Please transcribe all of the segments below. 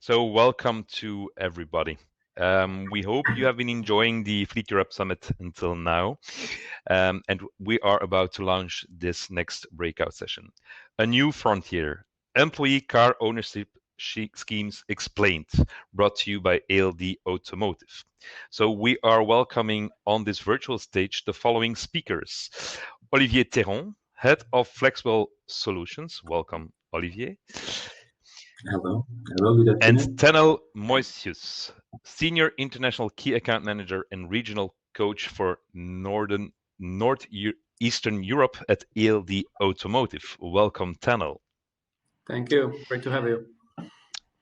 So welcome to everybody. We hope you have been enjoying the Fleet Europe Summit until now. And we are about to launch this next breakout session. A new frontier, employee car ownership schemes explained, brought to you by ALD Automotive. So we are welcoming on this virtual stage the following speakers. Olivier Teron, Head of Flexible Solutions. Welcome, Olivier. Hello. Hello, good afternoon. And Tanel Moistus, Senior International Key Account Manager and Regional Coach for Northeastern Europe at ALD Automotive. Welcome, Tanel. Thank you. Great to have you.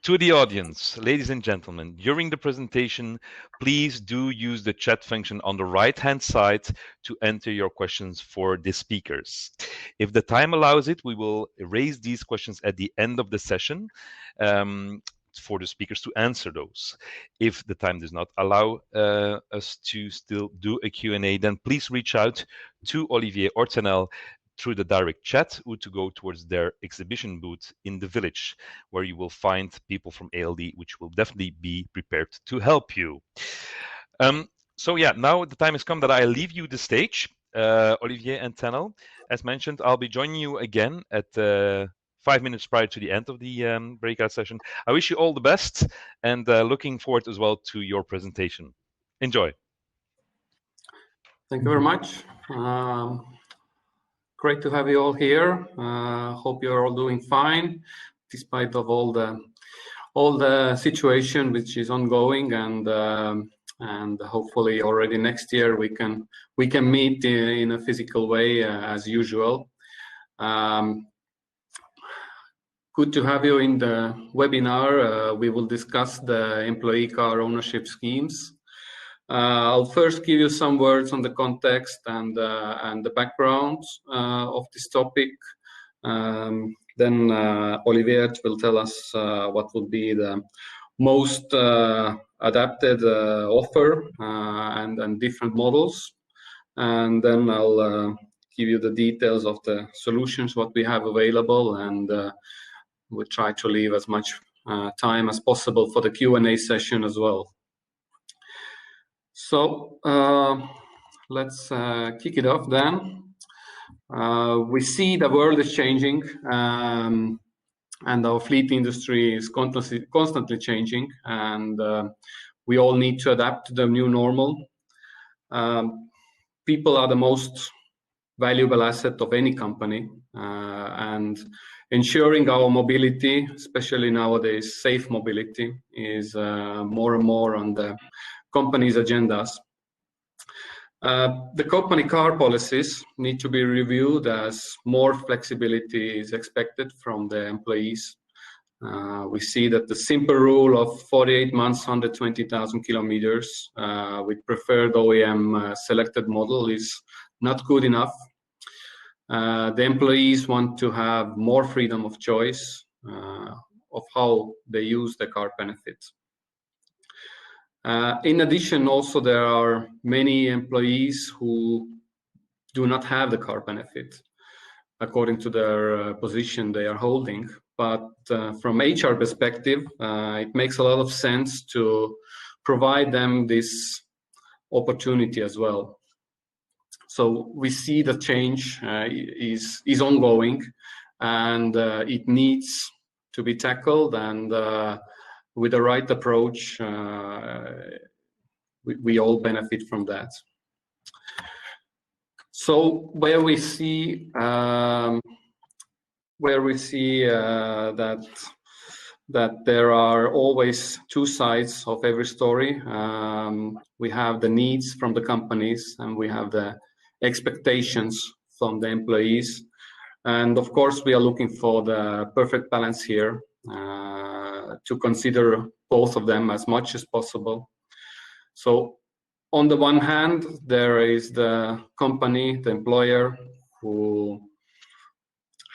To the audience, ladies and gentlemen, during the presentation, please do use the chat function on the right-hand side to enter your questions for the speakers. If the time allows it, we will raise these questions at the end of the session for the speakers to answer those. If the time does not allow us to still do a Q&A, then please reach out to Olivier or Tanel through the direct chat or to go towards their exhibition booth in the village, where you will find people from ALD, which will definitely be prepared to help you. So yeah, now the time has come that I leave you the stage, Olivier and Tanel. As mentioned, I'll be joining you again at 5 minutes prior to the end of the breakout session. I wish you all the best and looking forward as well to your presentation. Enjoy. Thank you very much. Great to have you all here. Hope you're all doing fine, despite of all the situation which is ongoing, and hopefully already next year we can meet in a physical way as usual. Good to have you in the webinar. We will discuss the employee car ownership schemes. I'll first give you some words on the context and the background of this topic. Then Olivier will tell us what would be the most adapted offer and different models. And then I'll give you the details of the solutions, what we have available, and we'll try to leave as much time as possible for the Q&A session as well. So let's kick it off then. We see the world is changing and our fleet industry is constantly changing, and we all need to adapt to the new normal. People are the most valuable asset of any company, and ensuring our mobility, especially nowadays safe mobility, is more and more on the company's agendas. The company car policies need to be reviewed as more flexibility is expected from the employees. We see that the simple rule of 48 months, 120,000 kilometers with preferred OEM selected model is not good enough. The employees want to have more freedom of choice of how they use the car benefits. In addition, also there are many employees who do not have the car benefit according to their position they are holding. But from HR perspective, it makes a lot of sense to provide them this opportunity as well. So we see the change is ongoing, and it needs to be tackled, and with the right approach, we all benefit from that. So where we see that there are always two sides of every story. We have the needs from the companies, and we have the expectations from the employees. And of course, we are looking for the perfect balance here, to consider both of them as much as possible. So on the one hand, there is the company, the employer, who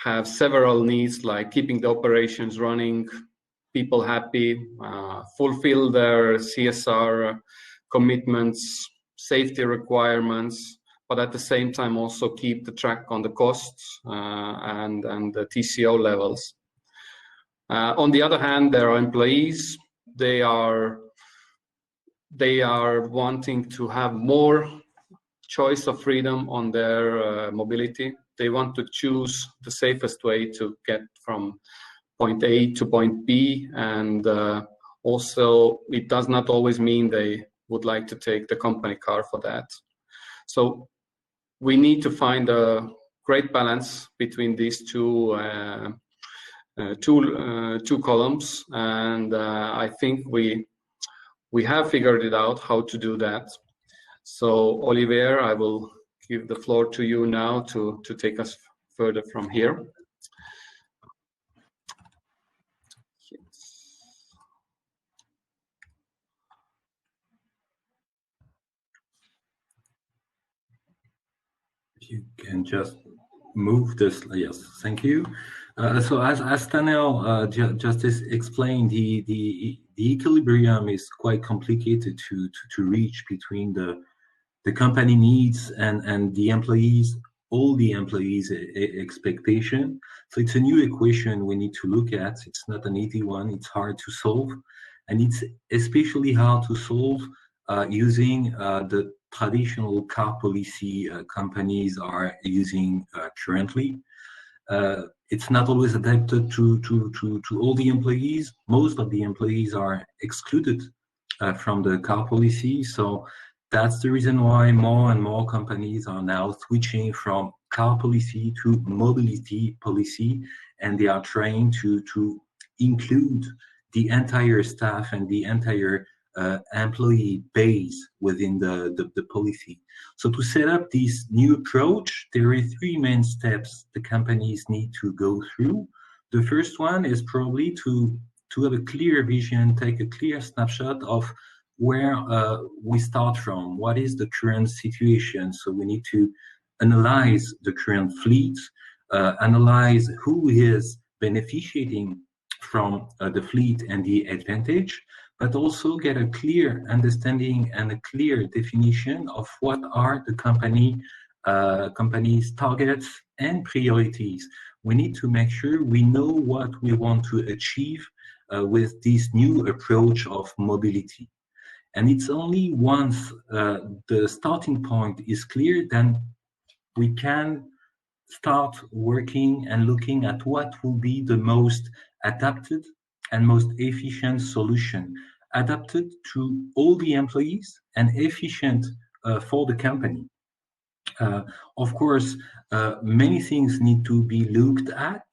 have several needs, like keeping the operations running, people happy, fulfill their CSR commitments, safety requirements, but at the same time also keep the track on the costs and the TCO levels. On the other hand, there are employees. They are wanting to have more choice of freedom on their mobility. They want to choose the safest way to get from point A to point B, and also it does not always mean they would like to take the company car for that. So we need to find a great balance between these two columns, and I think we have figured it out how to do that. So Olivier, I will give the floor to you now to take us further from here. You can just move this. Yes, thank you. So as Tanel just explained, the equilibrium is quite complicated to reach between the company needs and the employees, all the employees' expectation. So it's a new equation we need to look at. It's not an easy one. It's hard to solve, and it's especially hard to solve using the traditional car policy companies are using currently. It's not always adapted to all the employees. Most of the employees are excluded from the car policy. So that's the reason why more and more companies are now switching from car policy to mobility policy, and they are trying to include the entire staff and the entire employee base within the policy. So to set up this new approach, there are three main steps the companies need to go through. The first one is probably to have a clear vision, take a clear snapshot of where we start from. What is the current situation? So we need to analyze the current fleet, analyze who is benefiting from the fleet and the advantage, but also get a clear understanding and a clear definition of what are the company's targets and priorities. We need to make sure we know what we want to achieve with this new approach of mobility. And it's only once the starting point is clear, then we can start working and looking at what will be the most adapted and most efficient solution, adapted to all the employees and efficient for the company. Of course, many things need to be looked at.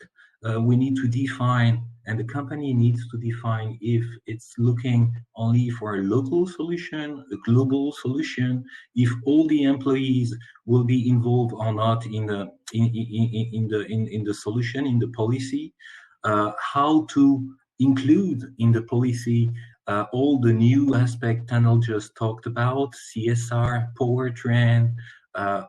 We need to define, and the company needs to define if it's looking only for a local solution, a global solution, if all the employees will be involved or not in the solution, in the policy, how to include in the policy all the new aspects Tanel just talked about, CSR, powertrain,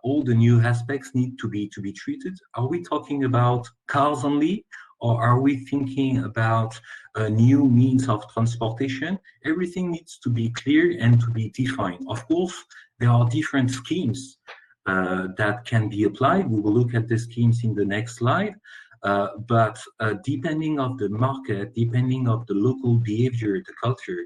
all the new aspects need to be treated. Are we talking about cars only, or are we thinking about new means of transportation? Everything needs to be clear and to be defined. Of course, there are different schemes that can be applied. We will look at the schemes in the next slide. But depending on the market, depending on the local behavior, the culture,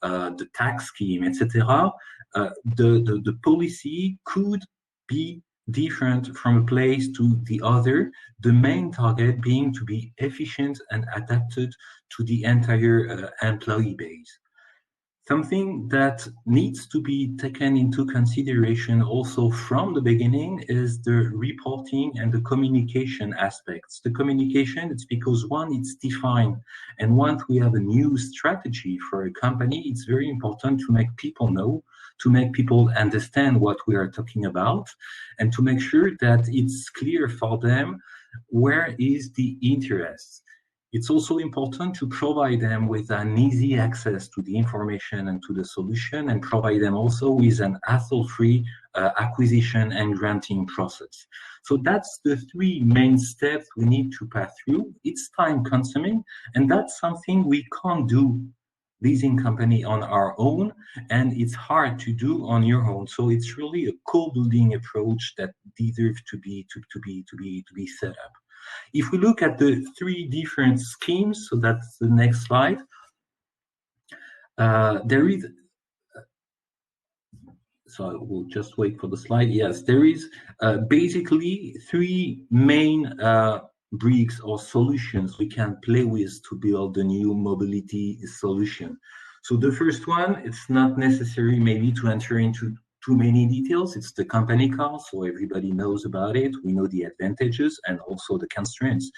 the tax scheme, etc., the policy could be different from a place to the other, the main target being to be efficient and adapted to the entire employee base. Something that needs to be taken into consideration also from the beginning is the reporting and the communication aspects. The communication, it's because one, it's defined, and once we have a new strategy for a company, it's very important to make people know, to make people understand what we are talking about, and to make sure that it's clear for them where is the interest. It's also important to provide them with an easy access to the information and to the solution, and provide them also with an hassle-free acquisition and granting process. So that's the three main steps we need to pass through. It's time-consuming, and that's something we can't do leasing company on our own, and it's hard to do on your own. So it's really a co-building approach that deserves to be set up. If we look at the three different schemes, so that's the next slide, there is, so I will just wait for the slide. Yes, there is basically three main bricks or solutions we can play with to build a new mobility solution. So the first one, it's not necessary maybe to enter into too many details. It's the company car, so everybody knows about it. We know the advantages and also the constraints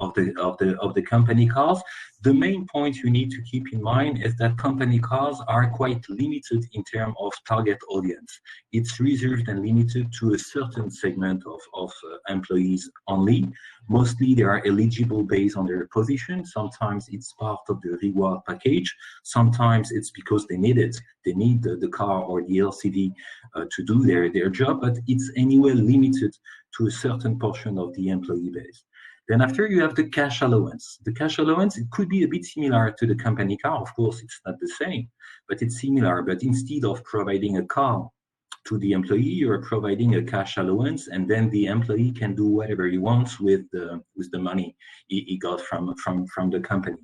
of the company cars. The main point you need to keep in mind is that company cars are quite limited in terms of target audience. It's reserved and limited to a certain segment of employees only. Mostly they are eligible based on their position. Sometimes it's part of the reward package. Sometimes it's because they need it. They need the car or the LCD to do their job, but it's anyway limited to a certain portion of the employee base. Then after you have the cash allowance. The cash allowance, it could be a bit similar to the company car. Of course, it's not the same, but it's similar. But instead of providing a car to the employee, you're providing a cash allowance, and then the employee can do whatever he wants with the money he got from the company.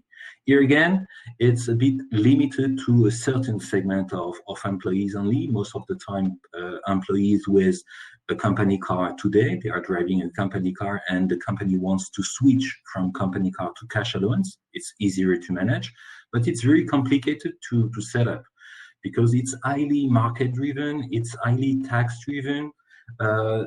Here again, it's a bit limited to a certain segment of employees only. Most of the time, employees with a company car today, they are driving a company car and the company wants to switch from company car to cash allowance. It's easier to manage, but it's very complicated to set up because it's highly market driven, it's highly tax driven,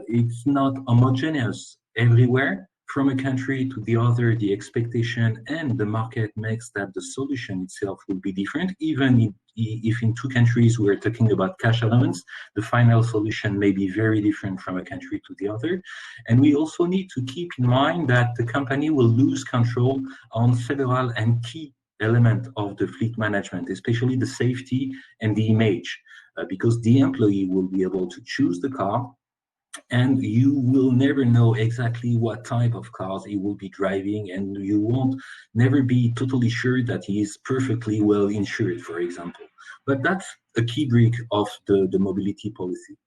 it's not homogeneous everywhere. From a country to the other, the expectation and the market makes that the solution itself will be different. Even if in two countries we're talking about cash allowance, the final solution may be very different from a country to the other. And we also need to keep in mind that the company will lose control on several and key elements of the fleet management, especially the safety and the image, because the employee will be able to choose the car, and you will never know exactly what type of cars he will be driving, and you won't never be totally sure that he is perfectly well insured, for example. But that's a key brick of the mobility policy.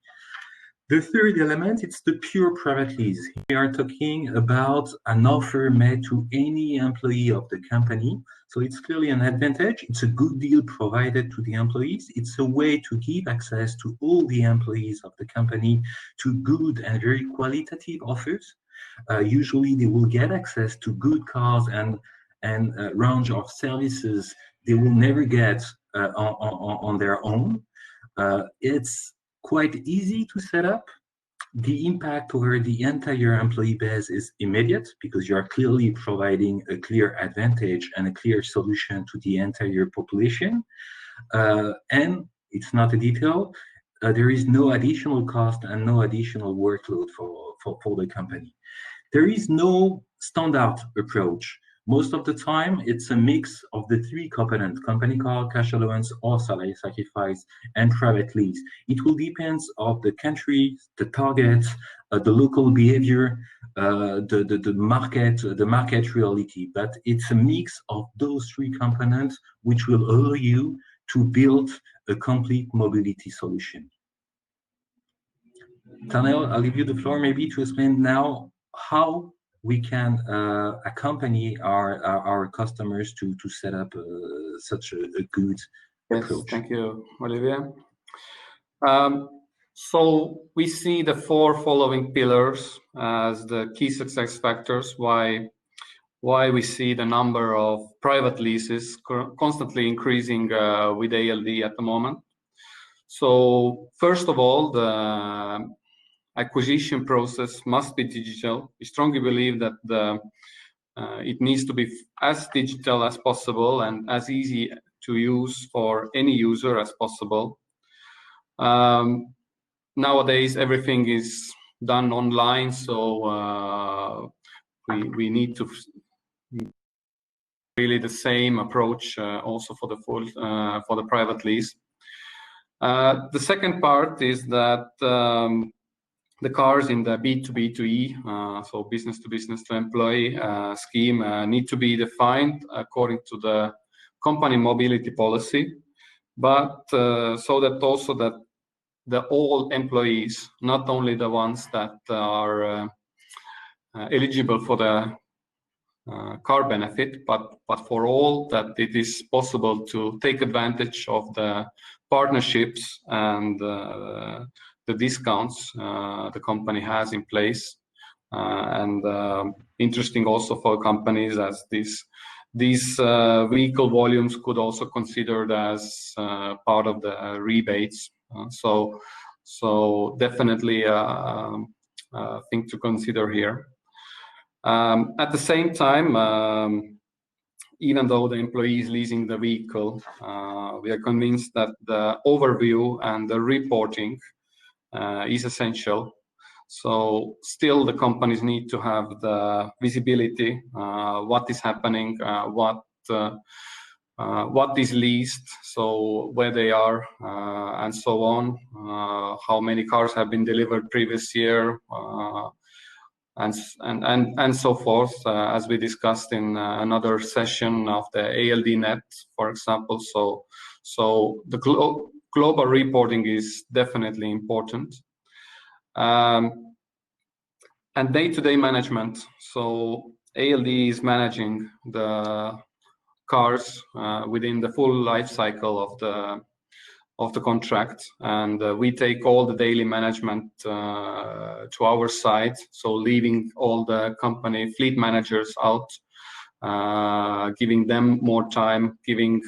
The third element, it's the pure private lease. We are talking about an offer made to any employee of the company. So it's clearly an advantage. It's a good deal provided to the employees. It's a way to give access to all the employees of the company to good and very qualitative offers. Usually they will get access to good cars and a range of services they will never get on their own. It's quite easy to set up. The impact over the entire employee base is immediate because you are clearly providing a clear advantage and a clear solution to the entire population. And it's not a detail, there is no additional cost and no additional workload for the company. There is no standard approach. Most of the time, it's a mix of the three components: company car, cash allowance, or salary sacrifice, and private lease. It will depend on the country, the target, the local behavior, the market reality. But it's a mix of those three components which will allow you to build a complete mobility solution. Tanel, I'll leave you the floor maybe to explain now how we can accompany our customers to set up such a good approach. Thank you, Olivier. So we see the four following pillars as the key success factors why we see the number of private leases constantly increasing with ALD at the moment. So first of all, the acquisition process must be digital. We strongly believe that it needs to be as digital as possible and as easy to use for any user as possible. Nowadays, everything is done online, so we need to really the same approach also for the private lease. The second part is that the cars in the B2B2E, so business to business to employee scheme, need to be defined according to the company mobility policy, but so that also that all employees, not only the ones that are eligible for the car benefit, but for all that it is possible to take advantage of the partnerships and the discounts the company has in place, and interesting also for companies as these vehicle volumes could also considered as part of the rebates. So definitely a thing to consider here. At the same time, even though the employee is leasing the vehicle, we are convinced that the overview and the reporting is essential. So still the companies need to have the visibility, what is happening, what is leased, so where they are, and so on, how many cars have been delivered previous year, and so forth, as we discussed in another session of the ALD net, for example. So the global reporting is definitely important. And day-to-day management. So ALD is managing the cars within the full life cycle of the contract, and we take all the daily management to our side, so leaving all the company fleet managers out, giving them more time, giving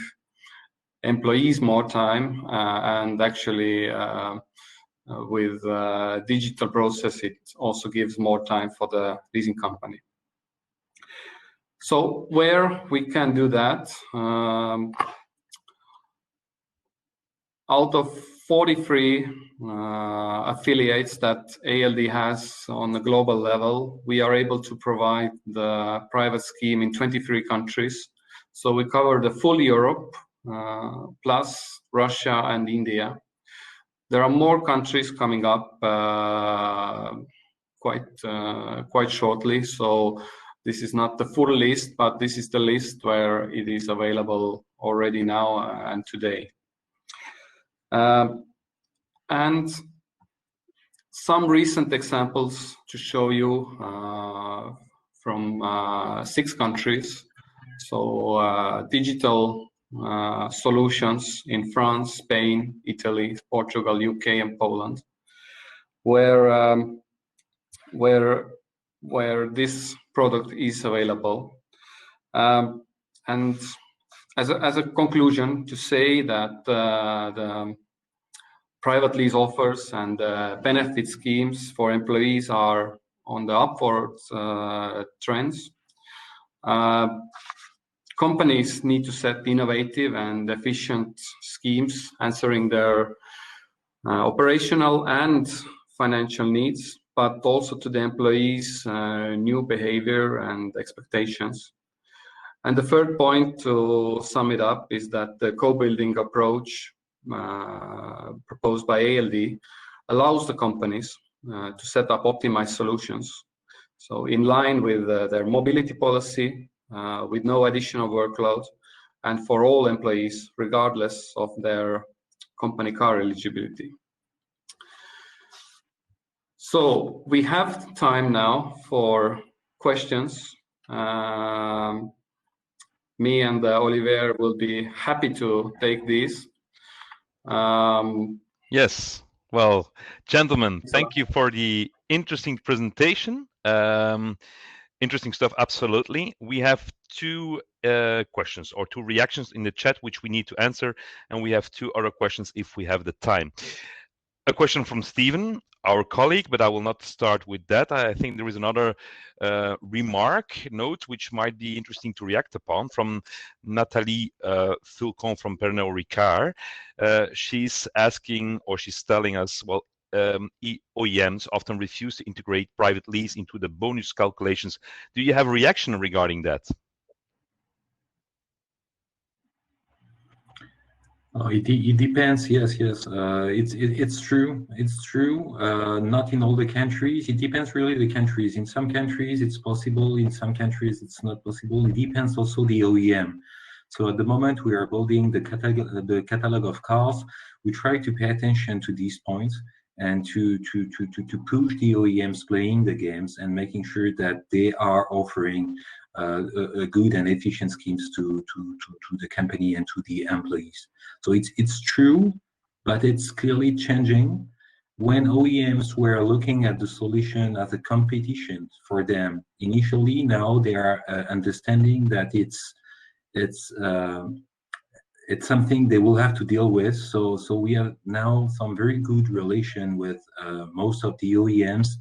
employees more time, and actually with digital process it also gives more time for the leasing company. So where we can do that, out of 43 affiliates that ALD has on the global level, we are able to provide the private scheme in 23 countries. So we cover the full Europe, plus Russia and India. There are more countries coming up quite shortly. So this is not the full list, but this is the list where it is available already now and today. And some recent examples to show you from 6 countries. So digital solutions in France, Spain, Italy, Portugal, UK, and Poland, where this product is available. And as a conclusion, to say that the private lease offers and benefit schemes for employees are on the upward trends. Companies need to set innovative and efficient schemes answering their operational and financial needs, but also to the employees' new behavior and expectations. And the third point, to sum it up, is that the co-building approach proposed by ALD allows the companies to set up optimized solutions. So in line with their mobility policy, with no additional workload, and for all employees, regardless of their company car eligibility. So we have time now for questions. Me and Olivier will be happy to take these. Yes. Well, gentlemen, thank you for the interesting presentation. Interesting stuff, absolutely. We have 2 questions or 2 reactions in the chat which we need to answer, and we have 2 other questions if we have the time. A question from Stephen, our colleague, but I will not start with that. I think there is another note which might be interesting to react upon from Nathalie Fulcon from Pernod Ricard. She's asking, or she's telling us, well, OEMs often refuse to integrate private lease into the bonus calculations. Do you have a reaction regarding that? It depends. Yes. It's true. It's true. Not in all the countries. It depends really the countries. In some countries it's possible. In some countries it's not possible. It depends also the OEM. So at the moment we are building the catalog of cars. We try to pay attention to these points. and to push the OEMs playing the games and making sure that they are offering a good and efficient schemes to the company and to the employees. So it's true, but it's clearly changing. When OEMs were looking at the solution as a competition for them initially, now they are understanding that it's something they will have to deal with. So we have now some very good relation with most of the OEMs,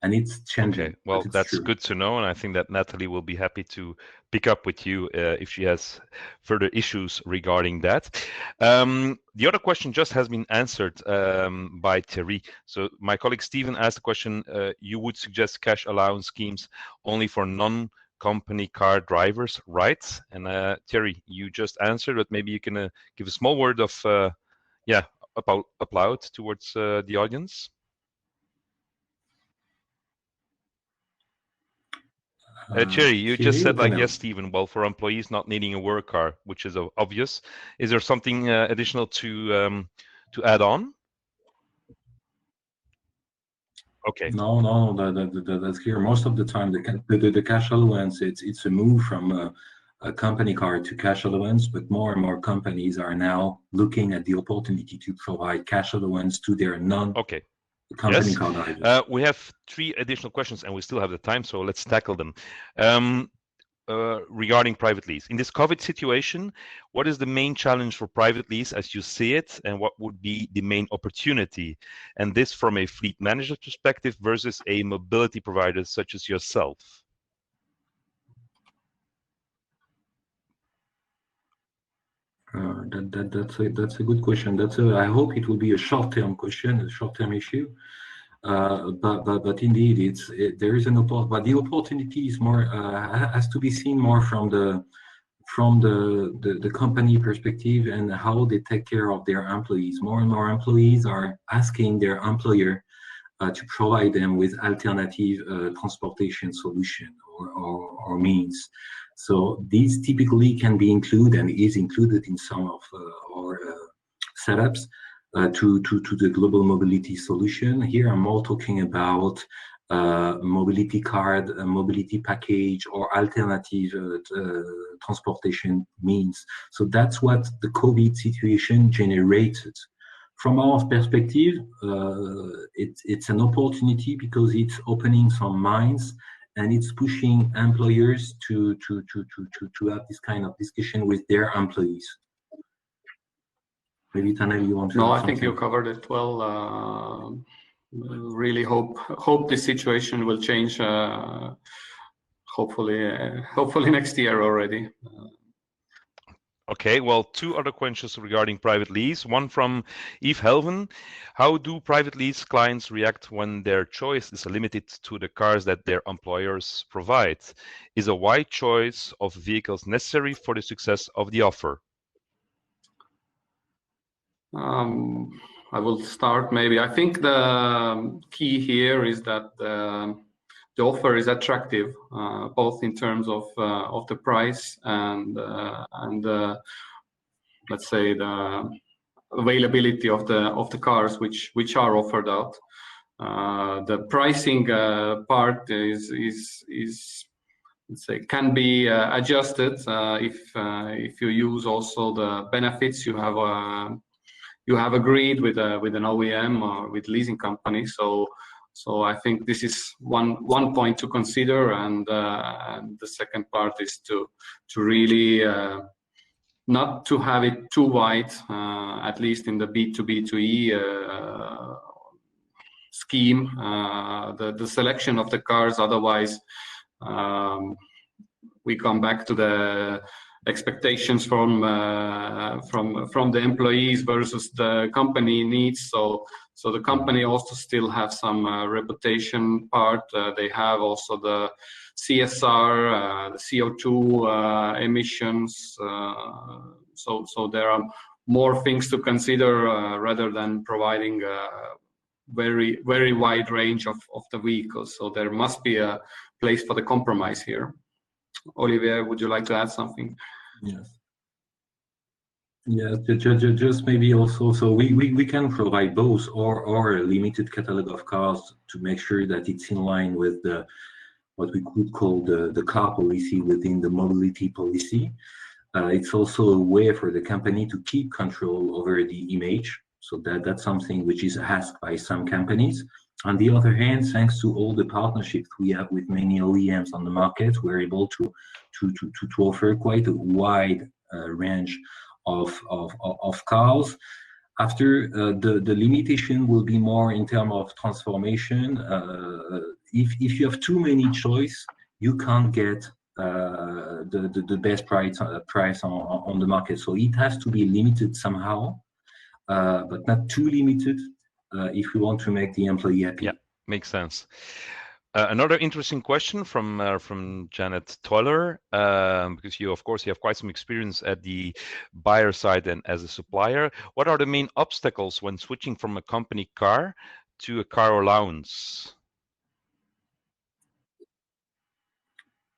and it's changing. Okay, well, that's true. good to know, and I think that Natalie will be happy to pick up with you if she has further issues regarding that. The other question just has been answered by Thierry. So my colleague Stephen asked the question, you would suggest cash allowance schemes only for non-company car drivers, right? And Thierry, you just answered, but maybe you can give a small word of applaud towards the audience. Thierry, you just said like, yes, Stephen, well, for employees not needing a work car, which is obvious. Is there something additional to add on? Okay. No, that's clear. Most of the time, the cash allowance, it's a move from a company car to cash allowance, but more and more companies are now looking at the opportunity to provide cash allowance to their non-company car drivers. We have 3 additional questions, and we still have the time, so let's tackle them. Regarding private lease. In this COVID situation, what is the main challenge for private lease as you see it, and what would be the main opportunity? And this from a fleet manager perspective versus a mobility provider such as yourself. That's a good question. I hope it will be a short-term question, a short-term issue. But indeed, there is an opportunity. But the opportunity is more has to be seen more from the company perspective and how they take care of their employees. More and more employees are asking their employer to provide them with alternative transportation solution or means. So these typically can be included and is included in some of our setups to the global mobility solution. Here I'm more talking about mobility card, a mobility package, or alternative transportation means. So that's what the COVID situation generated. From our perspective, it's an opportunity because it's opening some minds and it's pushing employers to have this kind of discussion with their employees. Maybe Tanel, you want to? No, I think you covered it well. Really hope this situation will change. Hopefully next year already. Okay, well, 2 other questions regarding private lease. One from Yves Helven. How do private lease clients react when their choice is limited to the cars that their employers provide? Is a wide choice of vehicles necessary for the success of the offer? I will start maybe. I think the key here is that the offer is attractive, both in terms of the price and let's say the availability of the cars which are offered out. The pricing part is let's say can be adjusted if you use also the benefits you have agreed with an OEM or with leasing company. So I think this is one point to consider, and the second part is to really not to have it too wide, at least in the B2B2E scheme. The selection of the cars, otherwise we come back to the expectations from the employees versus the company needs. So the company also still have some reputation part. They have also the CSR, the CO2 emissions. So there are more things to consider rather than providing a very wide range of the vehicles. So there must be a place for the compromise here. Olivier, would you like to add something? Yes. Yeah, just maybe also, so we can provide both or a limited catalog of cars to make sure that it's in line with the what we could call the car policy within the mobility policy. It's also a way for the company to keep control over the image. So that's something which is asked by some companies. On the other hand, thanks to all the partnerships we have with many OEMs on the market, we're able to offer quite a wide range of cars. After the limitation will be more in terms of transformation. If you have too many choice, you can't get the best price on the market. So it has to be limited somehow, but not too limited if we want to make the employee happy. Yeah, makes sense. Another interesting question from Janet Toller, because you, of course, you have quite some experience at the buyer side and as a supplier. What are the main obstacles when switching from a company car to a car allowance?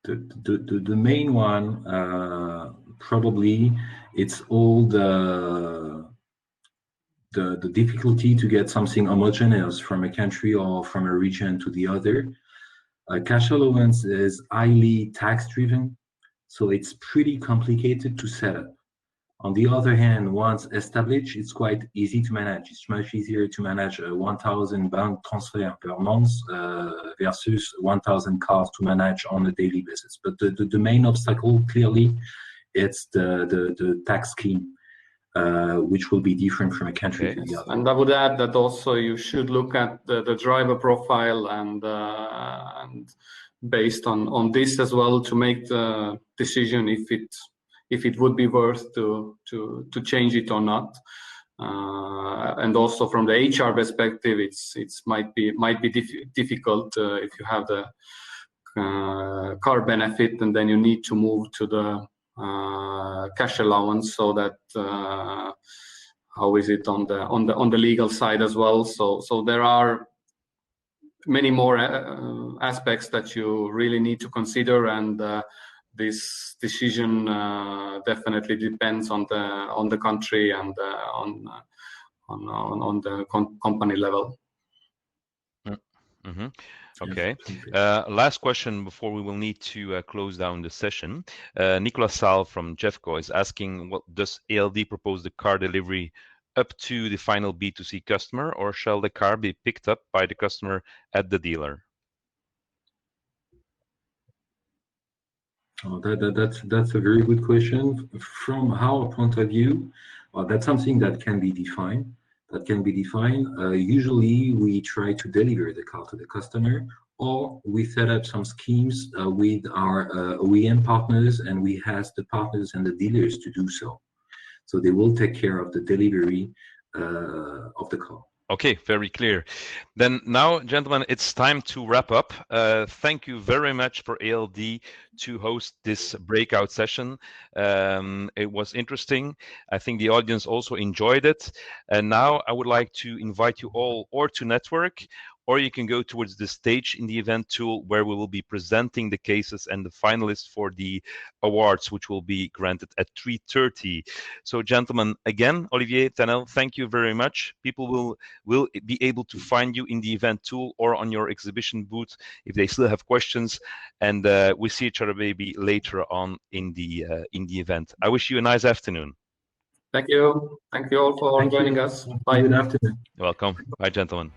The main one probably it's all the difficulty to get something homogeneous from a country or from a region to the other. Cash allowance is highly tax driven, so it's pretty complicated to set up. On the other hand, once established, it's quite easy to manage. It's much easier to manage a 1,000 bank transfer per month versus 1,000 cars to manage on a daily basis. But the main obstacle, clearly, it's the tax scheme, which will be different from a country to the other. And I would add that also you should look at the driver profile and based on this as well to make the decision if it would be worth to change it or not. And also from the HR perspective, it's might be difficult if you have the car benefit and then you need to move to the cash allowance. So that how is it on the legal side as well? So there are many more aspects that you really need to consider, and this decision definitely depends on the country and on the company level. Mm-hmm. Okay. Last question before we will need to close down the session. Nicolas Sal from Jeffco is asking, what does ALD propose the car delivery up to the final B2C customer, or shall the car be picked up by the customer at the dealer? Oh, that's a very good question. From our point of view, that's something that can be defined. Usually, we try to deliver the car to the customer, or we set up some schemes with our OEM partners, and we ask the partners and the dealers to do so. So they will take care of the delivery of the car. Okay, very clear. Then now, gentlemen, it's time to wrap up. Thank you very much for ALD to host this breakout session. It was interesting. I think the audience also enjoyed it. And now I would like to invite you all or to network, or you can go towards the stage in the event tool where we will be presenting the cases and the finalists for the awards, which will be granted at 3:30. So gentlemen, again, Olivier, Tanel, thank you very much. People will be able to find you in the event tool or on your exhibition booth if they still have questions. And we see each other maybe later on in the event. I wish you a nice afternoon. Thank you. Thank you all for joining us. Bye. Good afternoon. You're welcome. Bye, gentlemen.